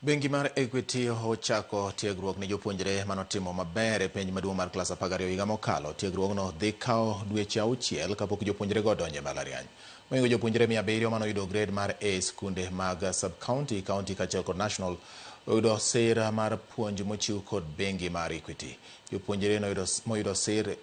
Bengi mar Equity ochako tiegruok ne jopuonjre manotimo maber e penj maduong' mar klas 12 higa mokalo. Tiegruogno dhi kawo dweche 6 kapok jopuonjre go donjo e mbalariany. Moingo jopuonjre 700 manoyudo grade mar A skunde mag sub-county, county kaachiel kod national oyudo sir mar puonj mochiw kod bengi mar Equity. Jopuonjre moyudo sir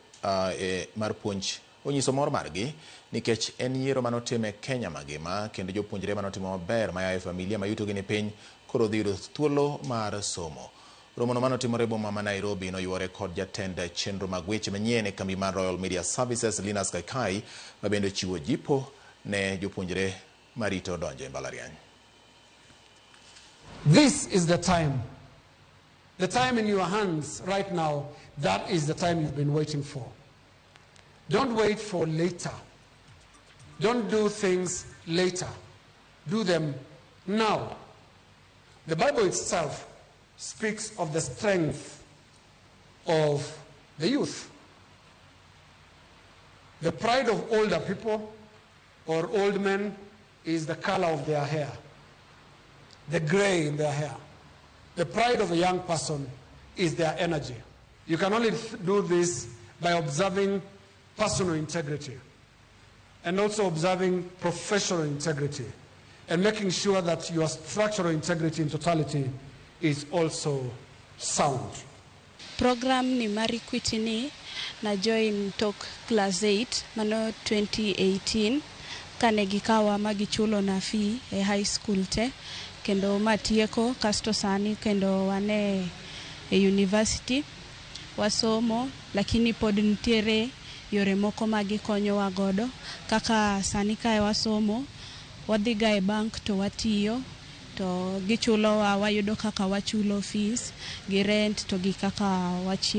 mar puonj onyiso mor margi nikech en yiero manotim e Kenya mangima, kendo jopuonjre manotimo maber maya e familia mayutogi ni piny koro dhi yudo thuolo mar somo. Romo no manotimore boma ma Nairobi noywore kod jatend chenro mag weche manyien e kambi mar Royal Media Services Linus Kaikai, ma bende chiwo jipo ne jopuonjre marito donjo e mbalariany. This is the time. The time in your hands right now, that is the time you've been waiting for. Don't wait for later. Don't do things later. Do them now. The Bible itself speaks of the strength of the youth. The pride of older people or old men is the color of their hair, the gray in their hair. The pride of a young person is their energy. You can only do this by observing personal integrity and also observing professional integrity and making sure that your structural integrity in totality is also sound. Program ni mar Equity ni na join tok class 8 mano 2018 kane gikawa magichulo na fee e high school te kendo matieko kasto sani kendo wane e university wasomo, lakini pod nitiere yore moko magikonyo wagodo kaka sani kae wasomo wadhiga e bank to watiyo to gichulo wayudo kaka wachulo fees gi rent to gi kaka wachiemo.